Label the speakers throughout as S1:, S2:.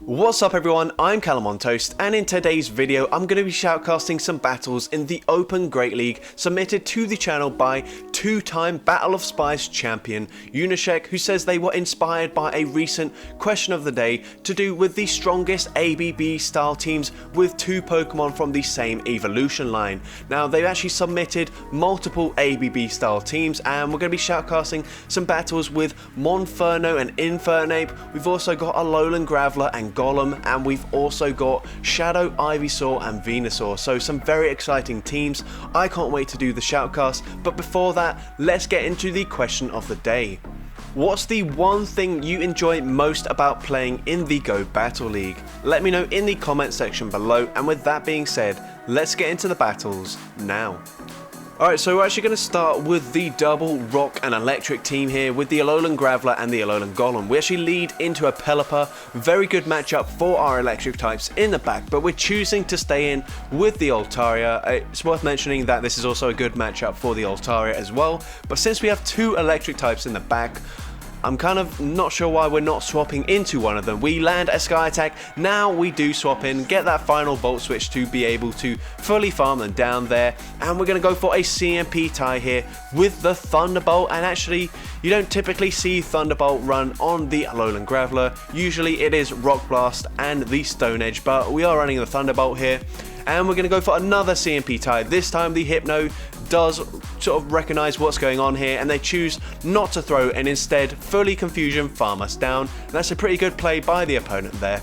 S1: What's up everyone, I'm CallumOnToast, and in today's video I'm going to be shoutcasting some battles in the Open Great League submitted to the channel by two-time Battle of Spice champion Junaszek, who says they were inspired by a recent question of the day to do with the strongest ABB style teams with two Pokemon from the same evolution line. Now they've actually submitted multiple ABB style teams, and we're going to be shoutcasting some battles with Monferno and Infernape. We've also got Alolan Graveler and Golem, and we've also got Shadow, Ivysaur and Venusaur. So some very exciting teams. I can't wait to do the shoutcast, but before that, let's get into the question of the day. What's the one thing you enjoy most about playing in the Go Battle League? Let me know in the comment section below, and with that being said, let's get into the battles now. Alright, so we're actually going to start with the double rock and electric team here with the Alolan Graveler and the Alolan Golem. We actually lead into a Pelipper, very good matchup for our electric types in the back, but we're choosing to stay in with the Altaria. It's worth mentioning that this is also a good matchup for the Altaria as well, but since we have two electric types in the back, I'm kind of not sure why we're not swapping into one of them. We land a Sky Attack, now we do swap in, get that final Volt Switch to be able to fully farm them down there, and we're going to go for a CMP tie here with the Thunderbolt. And actually, you don't typically see Thunderbolt run on the Alolan Graveler, usually it is Rock Blast and the Stone Edge, but we are running the Thunderbolt here. And we're going to go for another CMP tie. This time the Hypno does sort of recognize what's going on here, and they choose not to throw and instead fully Confusion farm us down. And that's a pretty good play by the opponent there.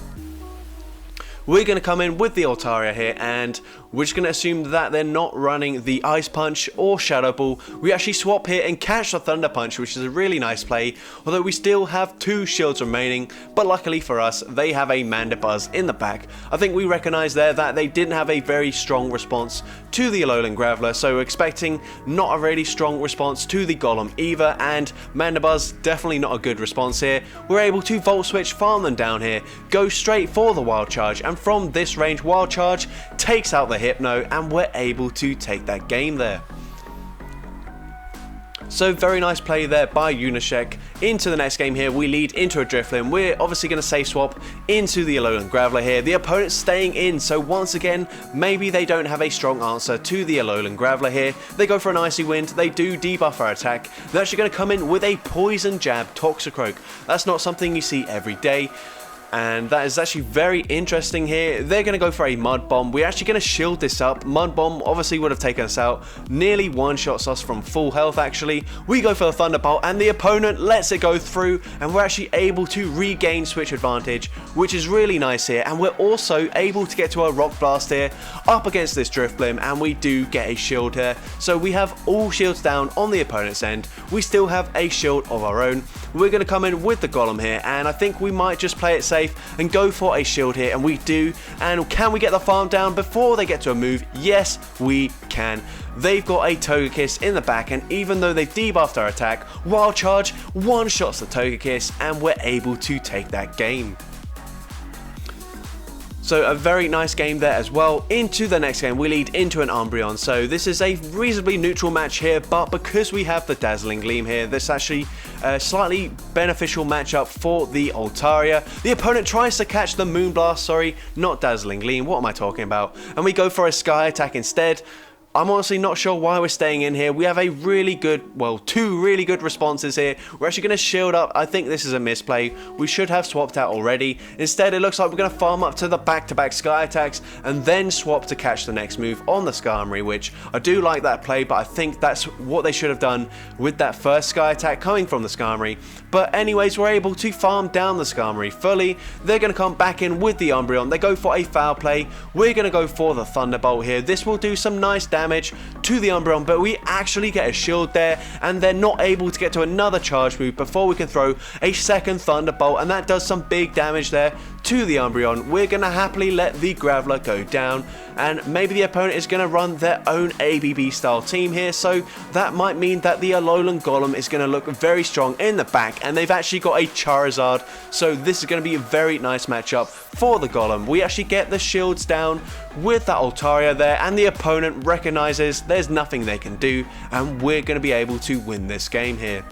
S1: We're going to come in with the Altaria here, and we're just going to assume that they're not running the Ice Punch or Shadow Ball. We actually swap here and catch the Thunder Punch, which is a really nice play, although we still have two shields remaining, but luckily for us, they have a Mandibuzz in the back. I think we recognize there that they didn't have a very strong response to the Alolan Graveler, so we're expecting not a really strong response to the Golem either, and Mandibuzz, definitely not a good response here. We're able to Volt Switch, farm them down here, go straight for the Wild Charge, and from this range, Wild Charge takes out the Hypno, and we're able to take that game there. So very nice play there by Junaszek. Into the next game here, we lead into a Drifloon. We're obviously going to safe swap into the Alolan Graveler here. The opponent's staying in, so once again, maybe they don't have a strong answer to the Alolan Graveler here. They go for an Icy Wind, they do debuff our attack. They're actually going to come in with a Poison Jab Toxicroak. That's not something you see every day, and that is actually very interesting here. They're going to go for a Mud Bomb. We're actually going to shield this up. Mud Bomb obviously would have taken us out. Nearly one-shots us from full health actually. We go for the Thunderbolt, and the opponent lets it go through, and we're actually able to regain switch advantage, which is really nice here. And we're also able to get to our Rock Blast here up against this Drifloon, and we do get a shield here. So we have all shields down on the opponent's end. We still have a shield of our own. We're going to come in with the Golem here, and I think we might just play it safe and go for a shield here, and we do. And can we get the farm down before they get to a move? Yes, we can. They've got a Togekiss in the back, and even though they've debuffed our attack, Wild Charge one-shots the Togekiss, and we're able to take that game. So a very nice game there as well. Into the next game, we lead into an Umbreon. So this is a reasonably neutral match here, but because we have the Dazzling Gleam here, this actually a slightly beneficial matchup for the Altaria. The opponent tries to catch the Moonblast, sorry, not Dazzling Gleam, what am I talking about? And we go for a Sky Attack instead. I'm honestly not sure why we're staying in here. We have a really good, well, two really good responses here. We're actually going to shield up. I think this is a misplay. We should have swapped out already. Instead, it looks like we're going to farm up to the back-to-back Sky Attacks and then swap to catch the next move on the Skarmory, which I do like that play, but I think that's what they should have done with that first Sky Attack coming from the Skarmory. But anyways, we're able to farm down the Skarmory fully. They're going to come back in with the Umbreon. They go for a foul play. We're going to go for the Thunderbolt here. This will do some nice damage to the Umbreon, but we actually get a shield there, and they're not able to get to another charge move before we can throw a second Thunderbolt, and that does some big damage there to the Umbreon. We're going to happily let the Graveler go down, and maybe the opponent is going to run their own ABB style team here, so that might mean that the Alolan Golem is going to look very strong in the back, and they've actually got a Charizard, so this is going to be a very nice matchup for the Golem. We actually get the shields down with that Altaria there, and the opponent recognizes there's nothing they can do, and we're going to be able to win this game here.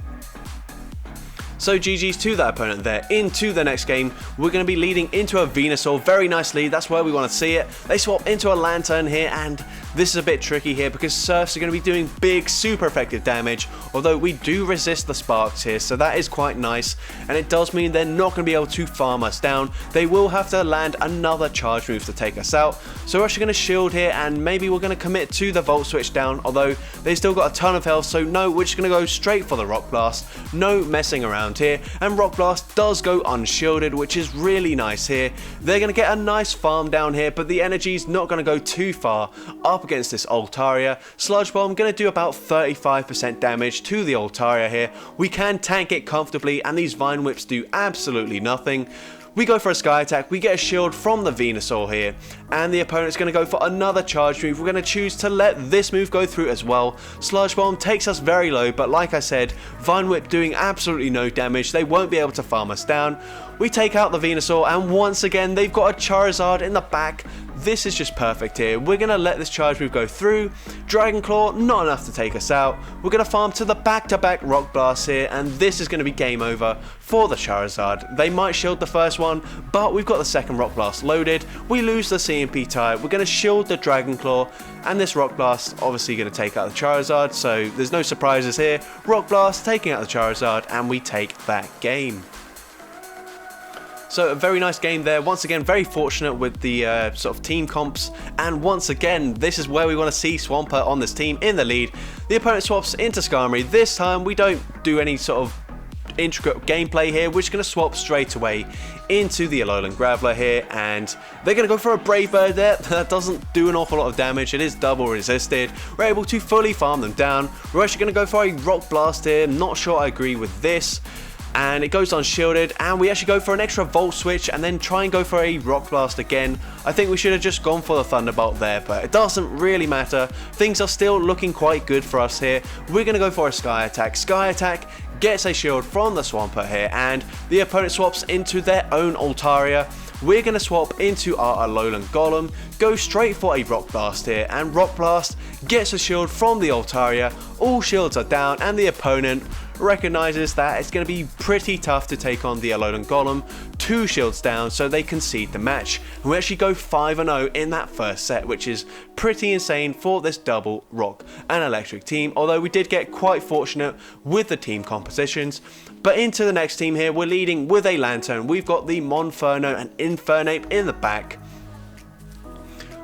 S1: So GG's to that opponent there. Into the next game, we're going to be leading into a Venusaur. Very nice lead, that's where we want to see it. They swap into a Lantern here, and this is a bit tricky here because Surfs are going to be doing big, super effective damage, although we do resist the Sparks here, so that is quite nice, and it does mean they're not going to be able to farm us down. They will have to land another charge move to take us out, so we're actually going to shield here, and maybe we're going to commit to the Volt Switch down, although they still got a ton of health, so no, we're just going to go straight for the Rock Blast. No messing around here, and Rock Blast does go unshielded, which is really nice here. They're going to get a nice farm down here, but the energy's not going to go too far up against this Altaria. Sludge Bomb going to do about 35% damage to the Altaria here. We can tank it comfortably, and these Vine Whips do absolutely nothing. We go for a Sky Attack, we get a shield from the Venusaur here, and the opponent's going to go for another charge move. We're going to choose to let this move go through as well. Sludge Bomb takes us very low, but like I said, Vine Whip doing absolutely no damage. They won't be able to farm us down. We take out the Venusaur, and once again, they've got a Charizard in the back. This is just perfect here. We're going to let this charge move go through. Dragon Claw, not enough to take us out. We're going to farm to the back-to-back Rock Blast here, and this is going to be game over for the Charizard. They might shield the first one, but we've got the second Rock Blast loaded. We lose the CMP tie. We're going to shield the Dragon Claw, and this Rock Blast obviously going to take out the Charizard, so there's no surprises here. Rock Blast taking out the Charizard, and we take that game. So a very nice game there. Once again, very fortunate with the sort of team comps. And once again, this is where we want to see Swampert on this team in the lead. The opponent swaps into Skarmory. This time, we don't do any sort of intricate gameplay here. We're just going to swap straight away into the Alolan Graveler here. And they're going to go for a Brave Bird there. That doesn't do an awful lot of damage. It is double resisted. We're able to fully farm them down. We're actually going to go for a Rock Blast here. Not sure I agree with this. And it goes unshielded, and we actually go for an extra Volt Switch and then try and go for a Rock Blast again. I think we should have just gone for the Thunderbolt there, but it doesn't really matter. Things are still looking quite good for us here. We're going to go for a Sky Attack. Sky Attack gets a shield from the Swampert here, and the opponent swaps into their own Altaria. We're going to swap into our Alolan Golem, go straight for a Rock Blast here, and Rock Blast gets a shield from the Altaria. All shields are down, and the opponent recognizes that it's going to be pretty tough to take on the Alolan Golem. 2 shields down, so they concede the match. And we actually go 5-0 in that first set, which is pretty insane for this double Rock and Electric team, although we did get quite fortunate with the team compositions. But into the next team here, we're leading with a Lantern. We've got the Monferno and Infernape in the back.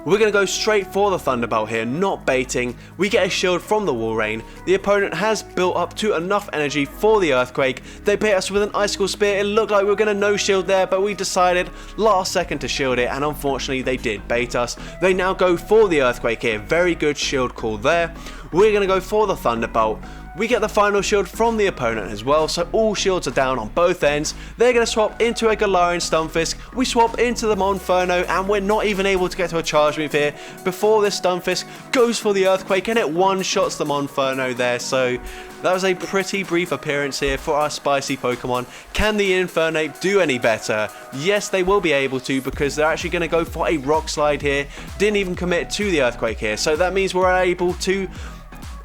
S1: We're going to go straight for the Thunderbolt here, not baiting. We get a shield from the Walrein. The opponent has built up to enough energy for the Earthquake. They bait us with an Icicle Spear. It looked like we were going to no shield there, but we decided last second to shield it, and unfortunately they did bait us. They now go for the Earthquake here. Very good shield call there. We're going to go for the Thunderbolt. We get the final shield from the opponent as well, so all shields are down on both ends. They're going to swap into a Galarian Stunfisk. We swap into the Monferno, and we're not even able to get to a charge move here before this Stunfisk goes for the Earthquake, and it one-shots the Monferno there. So that was a pretty brief appearance here for our spicy Pokemon. Can the Infernape do any better? Yes, they will be able to, because they're actually going to go for a Rock Slide here. Didn't even commit to the Earthquake here, so that means we're able to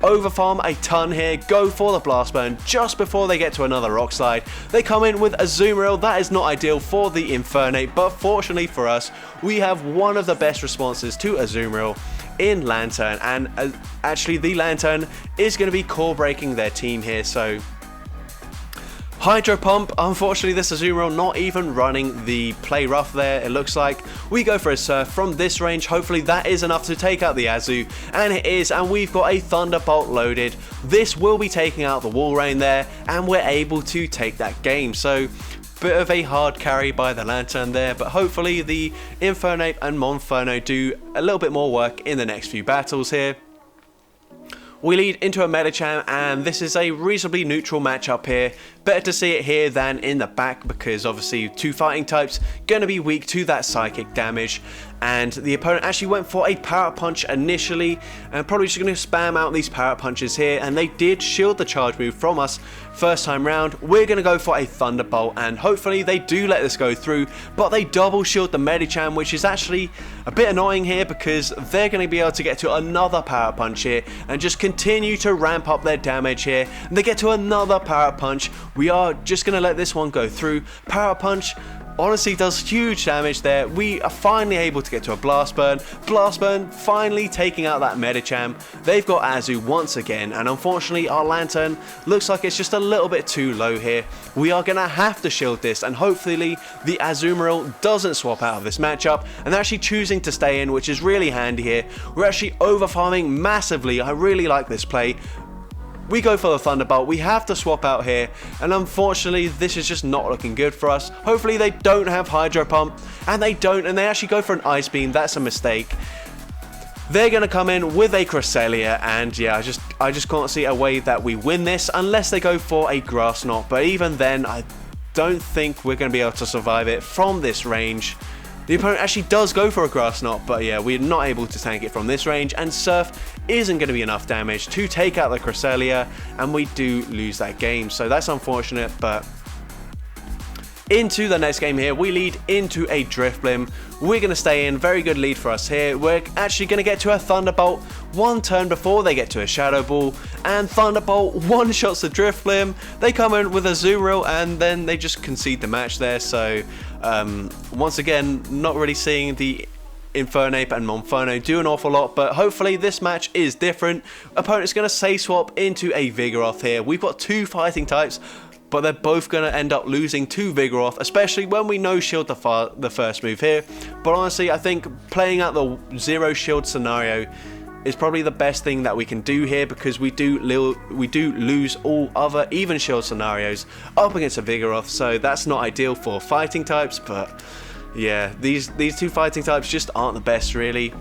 S1: overfarm a ton here, go for the Blast Burn just before they get to another Rock Slide. They come in with a Azumarill. That is not ideal for the Infernape, but fortunately for us, we have one of the best responses to Azumarill in Lantern, and actually the Lantern is going to be core breaking their team here, so Hydro Pump, unfortunately this Azumarill not even running the Play Rough there, it looks like. We go for a Surf from this range, hopefully that is enough to take out the Azu, and it is, and we've got a Thunderbolt loaded. This will be taking out the Walrein there, and we're able to take that game, so bit of a hard carry by the Lantern there, but hopefully the Infernape and Monferno do a little bit more work in the next few battles here. We lead into a Medicham, and this is a reasonably neutral matchup here. Better to see it here than in the back, because obviously 2 fighting types going to be weak to that psychic damage. And the opponent actually went for a Power Punch initially, and probably just going to spam out these Power Punches here, and they did shield the charge move from us first time round. We're going to go for a Thunderbolt, and hopefully they do let this go through, but they double shield the Medicham, which is actually a bit annoying here, because they're going to be able to get to another Power Punch here and just continue continue to ramp up their damage here, and they get to another Power Punch. We are just going to let this one go through. Power Punch honestly does huge damage there. We are finally able to get to a Blast Burn. Blast Burn finally taking out that Medicham. They've got Azu once again, and unfortunately our Lantern looks like it's just a little bit too low here. We are going to have to shield this, and hopefully the Azumarill doesn't swap out of this matchup, and they're actually choosing to stay in, which is really handy here. We're actually over farming massively. I really like this play. We go for the Thunderbolt, we have to swap out here, and unfortunately this is just not looking good for us. Hopefully they don't have Hydro Pump, and they don't, and they actually go for an Ice Beam. That's a mistake. They're going to come in with a Cresselia, and yeah, I just can't see a way that we win this unless they go for a Grass Knot, but even then I don't think we're going to be able to survive it from this range. The opponent actually does go for a Grass Knot, but yeah, we're not able to tank it from this range, and Surf isn't going to be enough damage to take out the Cresselia, and we do lose that game, so that's unfortunate. But into the next game here, we lead into a Drifblim. We're going to stay in, very good lead for us here. We're actually going to get to a Thunderbolt one turn before they get to a Shadow Ball, and Thunderbolt one-shots the Drifblim. They come in with a Azumarill, and then they just concede the match there, so once again, not really seeing the Infernape and Monferno do an awful lot, but hopefully this match is different. Opponent's going to say swap into a Vigoroth here. We've got two fighting types, but they're both going to end up losing to Vigoroth, especially when we no shield the first move here. But honestly, I think playing out the zero shield scenario is probably the best thing that we can do here, because we do lose all other even shield scenarios up against a Vigoroth, so that's not ideal for fighting types. But yeah, these two fighting types just aren't the best really.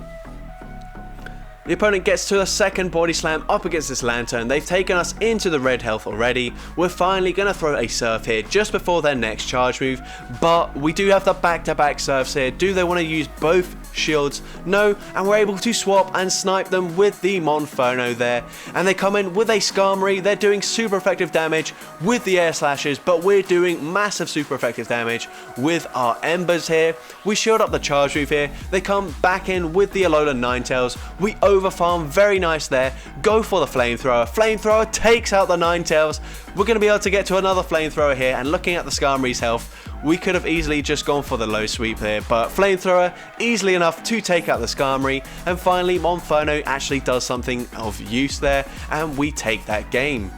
S1: The opponent gets to a second Body Slam up against this Lantern. They've taken us into the red health already. We're finally going to throw a Surf here just before their next charge move, but we do have the back-to-back Surfs here. Do they want to use both shields? No, and we're able to swap and snipe them with the Monferno there, and they come in with a Skarmory. They're doing super effective damage with the air slashes, but we're doing massive super effective damage with our Embers here. We shield up the charge move here. They come back in with the Alolan Ninetales. We overfarm, very nice there. Go for the Flamethrower. Flamethrower takes out the Ninetales. We're going to be able to get to another Flamethrower here, and looking at the Skarmory's health, we could have easily just gone for the low sweep here, but Flamethrower easily enough to take out the Skarmory, and finally Monferno actually does something of use there, and we take that game.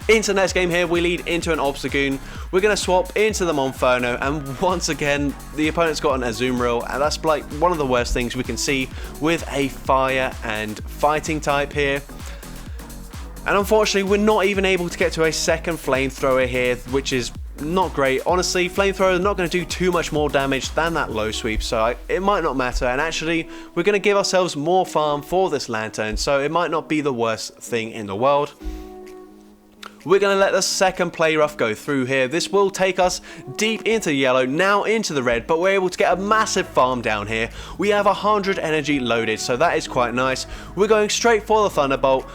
S1: Into the next game here, we lead into an Obstagoon. We're going to swap into the Monferno, and once again, the opponent's got an Azumarill, and that's like one of the worst things we can see with a fire and fighting type here. And unfortunately, we're not even able to get to a second Flamethrower here, which is not great. Honestly, Flamethrower is not going to do too much more damage than that low sweep, so it might not matter. And actually, we're going to give ourselves more farm for this Lantern, so it might not be the worst thing in the world. We're going to let the second Play Rough go through here. This will take us deep into yellow, now into the red, but we're able to get a massive farm down here. We have 100 energy loaded, so that is quite nice. We're going straight for the Thunderbolt.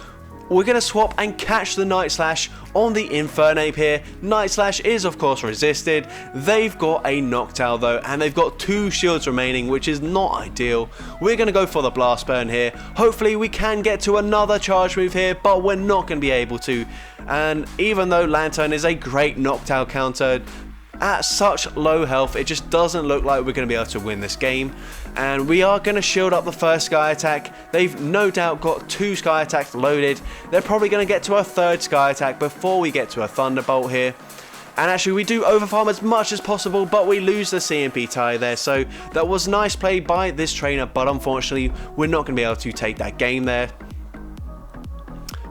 S1: We're going to swap and catch the Night Slash on the Infernape here. Night Slash is of course resisted. They've got a Noctowl though, and they've got 2 shields remaining, which is not ideal. We're going to go for the Blast Burn here. Hopefully we can get to another charge move here, but we're not going to be able to. And even though Lantern is a great Noctowl counter, at such low health, it just doesn't look like we're going to be able to win this game. And we are going to shield up the first Sky Attack. They've no doubt got 2 Sky Attacks loaded. They're probably going to get to a 3rd Sky Attack before we get to a Thunderbolt here. And actually we do overfarm as much as possible, but we lose the CMP tie there. So that was nice play by this trainer, but unfortunately we're not going to be able to take that game there.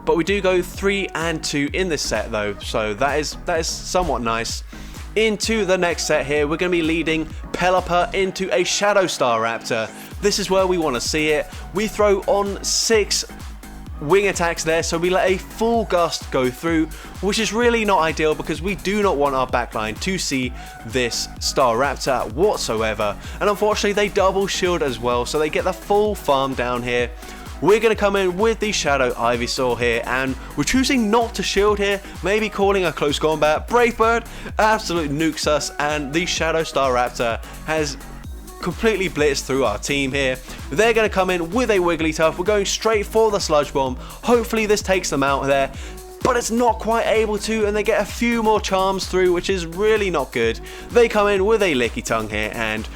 S1: But we do go 3-2 in this set though, so that is somewhat nice. Into the next set here, we're going to be leading Pelipper into a Shadow Star Raptor. This is where we want to see it. We throw on 6 wing attacks there, so we let a full gust go through, which is really not ideal because we do not want our backline to see this Star Raptor whatsoever. And unfortunately they double shield as well, so they get the full farm down here. We're going to come in with the Shadow Ivysaur here, and we're choosing not to shield here, maybe calling a close combat. Brave Bird absolutely nukes us, and the Shadow Star Raptor has completely blitz through our team here. They're going to come in with a Wigglytuff. We're going straight for the Sludge Bomb. Hopefully this takes them out there. But it's not quite able to, and they get a few more charms through, which is really not good. They come in with a Licky Tongue here, and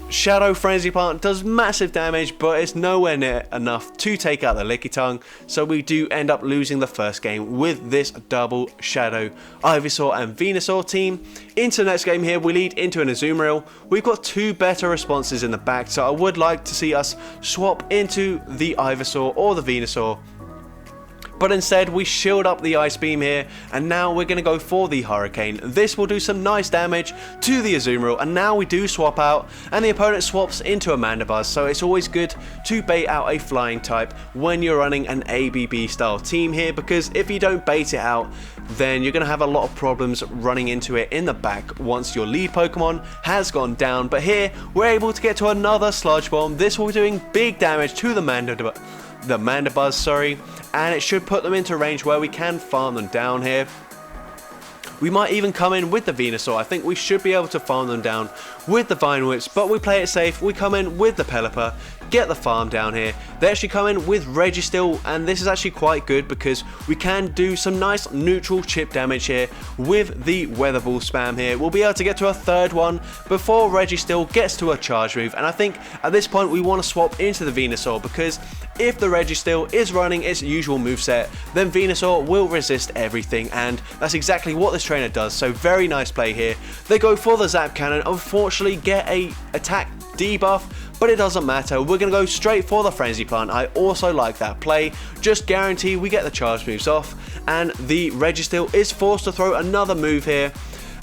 S1: Shadow Frenzy Plant does massive damage, but it's nowhere near enough to take out the Licky Tongue, so we do end up losing the first game with this double Shadow Ivysaur and Venusaur team. Into the next game here, we lead into an Azumarill. We've got two better responses in the back, so I would like to see us swap into the Ivysaur or the Venusaur. But instead we shield up the Ice Beam here, and now we're going to go for the Hurricane. This will do some nice damage to the Azumarill, and now we do swap out and the opponent swaps into a Mandibuzz, so it's always good to bait out a flying type when you're running an ABB style team here, because if you don't bait it out, then you're going to have a lot of problems running into it in the back once your lead Pokemon has gone down. But here we're able to get to another Sludge Bomb. This will be doing big damage to the Mandibuzz, sorry, and it should put them into range where we can farm them down here. We might even come in with the Venusaur. I think we should be able to farm them down with the Vine Whips, but we play it safe. We come in with the Pelipper, get the farm down here. They actually come in with Registeel, and this is actually quite good because we can do some nice neutral chip damage here with the Weather Ball spam here. We'll be able to get to a third one before Registeel gets to a charge move, and I think at this point we want to swap into the Venusaur, because if the Registeel is running its usual moveset, then Venusaur will resist everything, and that's exactly what this trainer does, so very nice play here. They go for the Zap Cannon, unfortunately get a attack debuff, but it doesn't matter. We're going to go straight for the Frenzy Plant. I also like that play, just guarantee we get the charge moves off, and the Registeel is forced to throw another move here.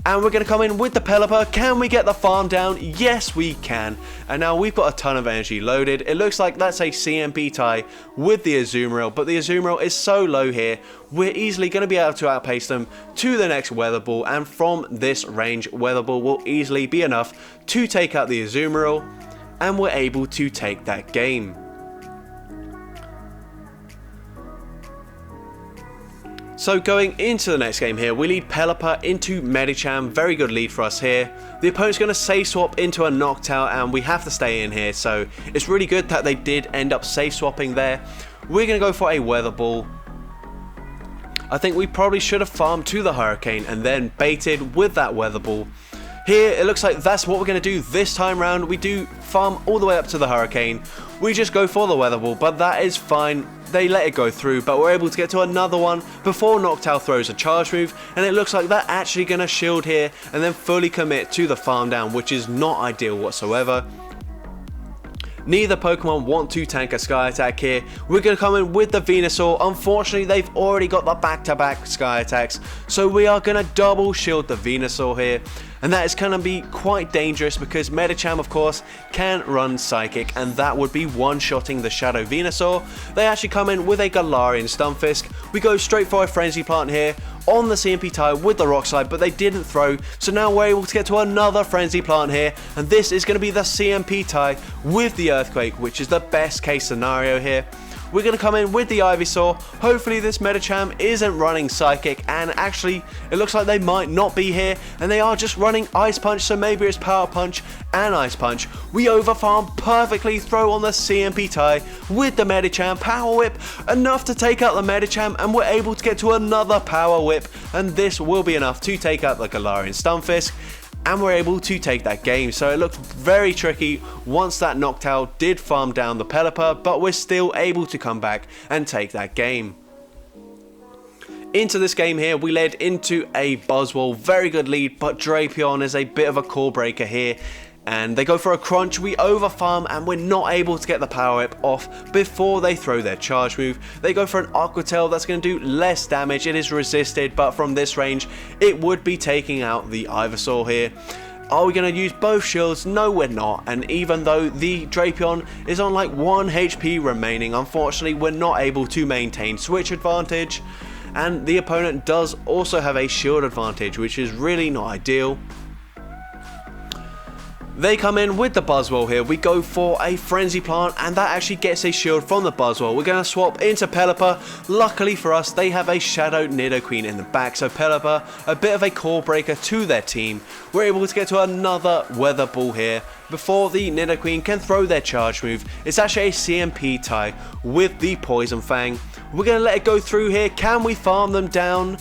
S1: And we're going to come in with the Pelipper. Can we get the farm down? Yes, we can. And now we've got a ton of energy loaded. It looks like that's a CMP tie with the Azumarill, but the Azumarill is so low here, we're easily going to be able to outpace them to the next Weather Ball. And from this range, Weather Ball will easily be enough to take out the Azumarill, and we're able to take that game. So going into the next game here, we lead Pelipper into Medicham. Very good lead for us here. The opponent's going to safe swap into a Noctowl, and we have to stay in here, so it's really good that they did end up safe swapping there. We're going to go for a Weather Ball. I think we probably should have farmed to the Hurricane and then baited with that Weather Ball. Here, it looks like that's what we're going to do this time round. We do farm all the way up to the Hurricane. We just go for the Weather Ball, but that is fine. They let it go through, but we're able to get to another one before Noctowl throws a charge move, and it looks like they're actually going to shield here and then fully commit to the farm down, which is not ideal whatsoever. Neither Pokemon want to tank a Sky Attack here. We're going to come in with the Venusaur. Unfortunately, they've already got the back-to-back Sky Attacks, so we are going to double shield the Venusaur here. And that is going to be quite dangerous because Medicham, of course, can run Psychic, and that would be one-shotting the Shadow Venusaur. They actually come in with a Galarian Stunfisk. We go straight for a Frenzy Plant here on the CMP tie with the Rock Slide, but they didn't throw, so now we're able to get to another Frenzy Plant here, and this is going to be the CMP tie with the Earthquake, which is the best case scenario here. We're going to come in with the Ivysaur. Hopefully this Medicham isn't running Psychic, and actually it looks like they might not be here, and they are just running Ice Punch, so maybe it's Power Punch and Ice Punch. We overfarm perfectly, throw on the CMP tie with the Medicham, Power Whip, enough to take out the Medicham, and we're able to get to another Power Whip, and this will be enough to take out the Galarian Stunfisk. And we're able to take that game. So it looked very tricky once that Noctowl did farm down the Pelipper, but we're still able to come back and take that game. Into this game here, we led into a Buzzwole, very good lead, but Drapion is a bit of a core breaker here. And they go for a Crunch, we overfarm, and we're not able to get the Power Whip off before they throw their charge move. They go for an Aqua Tail, that's going to do less damage, it is resisted, but from this range, it would be taking out the Ivysaur here. Are we going to use both shields? No, we're not, and even though the Drapion is on like 1 HP remaining, unfortunately, we're not able to maintain switch advantage, and the opponent does also have a shield advantage, which is really not ideal. They come in with the Buzzwole here. We go for a Frenzy Plant, and that actually gets a shield from the Buzzwole. We're going to swap into Pelipper. Luckily for us, they have a Shadow Nidoqueen in the back, so Pelipper, a bit of a core breaker to their team. We're able to get to another Weather Ball here before the Nidoqueen can throw their charge move. It's actually a CMP tie with the Poison Fang. We're going to let it go through here. Can we farm them down?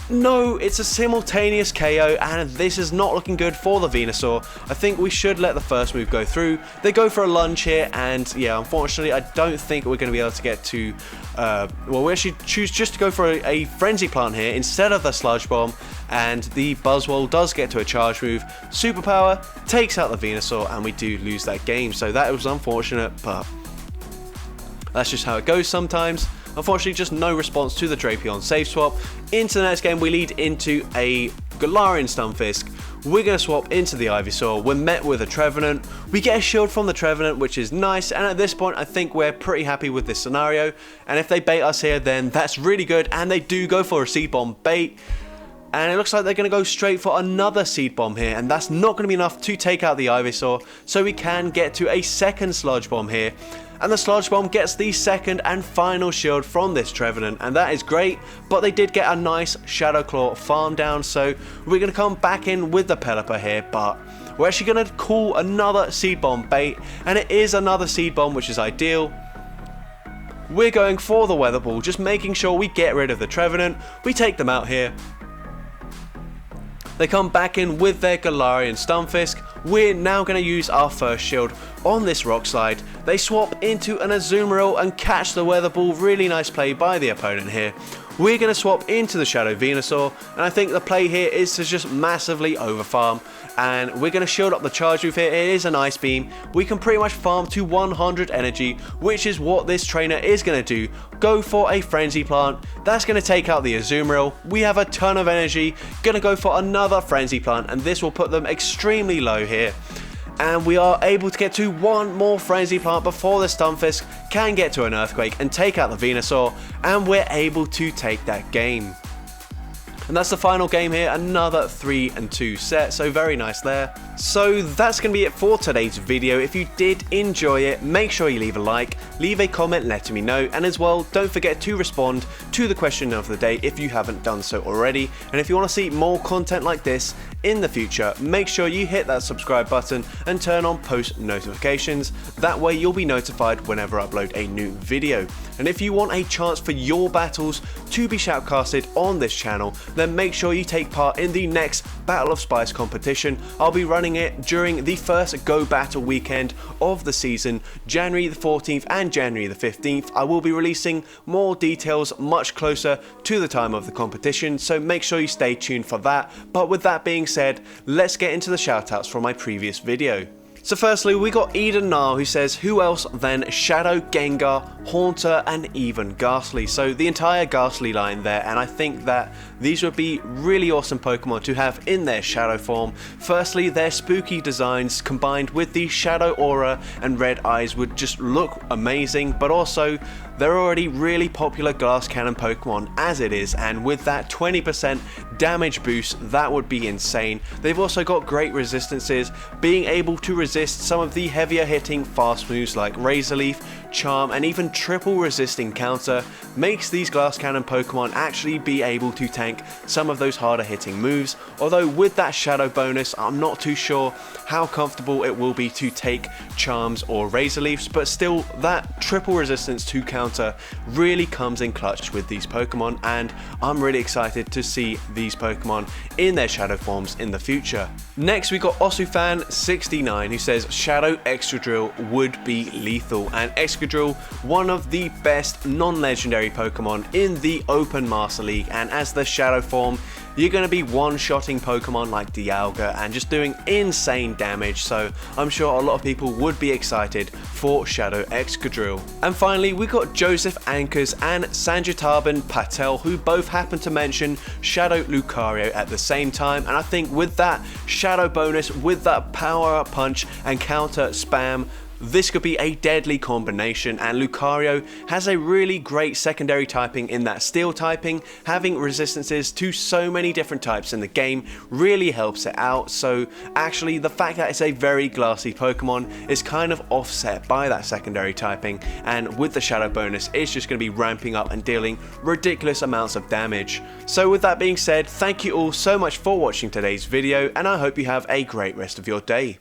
S1: No, it's a simultaneous KO, and this is not looking good for the Venusaur. I think we should let the first move go through. They go for a lunge here, and yeah, unfortunately, I don't think we're going to be able to get to... well, we actually choose just to go for a Frenzy Plant here instead of the Sludge Bomb, and the Buzzwole does get to a charge move. Superpower takes out the Venusaur, and we do lose that game, so that was unfortunate, but that's just how it goes sometimes. Unfortunately, just no response to the Drapion save swap. Into the next game, we lead into a Galarian Stunfisk. We're going to swap into the Ivysaur. We're met with a Trevenant. We get a shield from the Trevenant, which is nice. And at this point, I think we're pretty happy with this scenario. And if they bait us here, then that's really good. And they do go for a Seed Bomb bait. And it looks like they're going to go straight for another Seed Bomb here. And that's not going to be enough to take out the Ivysaur. So we can get to a second Sludge Bomb here. And the Sludge Bomb gets the second and final shield from this Trevenant, and that is great, but they did get a nice Shadow Claw farm down, so we're going to come back in with the Pelipper here, but we're actually going to call another Seed Bomb bait, and it is another Seed Bomb, which is ideal. We're going for the Weather Ball, just making sure we get rid of the Trevenant. We take them out here. They come back in with their Galarian Stunfisk. We're now going to use our first shield on this Rock Slide. They swap into an Azumarill and catch the Weather Ball. Really nice play by the opponent here. We're going to swap into the Shadow Venusaur, and I think the play here is to just massively overfarm, and we're going to shield up the charge move here. It is an Ice Beam. We can pretty much farm to 100 energy, which is what this trainer is going to do. Go for a Frenzy Plant. That's going to take out the Azumarill. We have a ton of energy. Going to go for another Frenzy Plant, and this will put them extremely low here. And we are able to get to one more Frenzy Plant before the Stunfisk can get to an Earthquake and take out the Venusaur, and we're able to take that game. And that's the final game here, another 3-2 set, so very nice there. So that's going to be it for today's video. If you did enjoy it, make sure you leave a like, leave a comment letting me know, and as well, don't forget to respond to the question of the day if you haven't done so already. And if you want to see more content like this in the future, make sure you hit that subscribe button and turn on post notifications. That way you'll be notified whenever I upload a new video. And if you want a chance for your battles to be shoutcasted on this channel, then make sure you take part in the next Battle of Spice competition. I'll be running it during the first Go Battle weekend of the season, January the 14th and January the 15th. I will be releasing more details much closer to the time of the competition, so make sure you stay tuned for that. But with that being said, let's get into the shoutouts from my previous video. So firstly, we got Eden Nar, who says, who else than Shadow, Gengar, Haunter, and even Ghastly. So the entire Ghastly line there, and I think that these would be really awesome Pokemon to have in their Shadow form. Firstly, their spooky designs combined with the Shadow Aura and red eyes would just look amazing, but also they're already really popular Glass Cannon Pokemon as it is, and with that 20% damage boost, that would be insane. They've also got great resistances, being able to resist some of the heavier hitting fast moves like Razor Leaf, Charm, and even triple resisting counter makes these Glass Cannon Pokemon actually be able to tank some of those harder hitting moves. Although with that Shadow bonus, I'm not too sure how comfortable it will be to take Charms or Razor Leafs, but still that triple resistance to counter really comes in clutch with these Pokemon, and I'm really excited to see these Pokemon in their Shadow forms in the future. Next we got Osufan69, who says Shadow Excadrill would be lethal, and Excadrill, one of the best non-legendary Pokemon in the Open Master League, and as the Shadow form, you're going to be one-shotting Pokemon like Dialga and just doing insane damage, so I'm sure a lot of people would be excited for Shadow Excadrill. And finally, we got Joseph Anchors and Sanjitaban Patel, who both happen to mention Shadow Lucario at the same time, and I think with that Shadow bonus, with that power punch and counter spam, This could be a deadly combination, and Lucario has a really great secondary typing in that steel typing. Having resistances to so many different types in the game really helps it out, so actually the fact that it's a very glassy Pokemon is kind of offset by that secondary typing, and with the shadow bonus it's just going to be ramping up and dealing ridiculous amounts of damage. So with that being said, thank you all so much for watching today's video, and I hope you have a great rest of your day.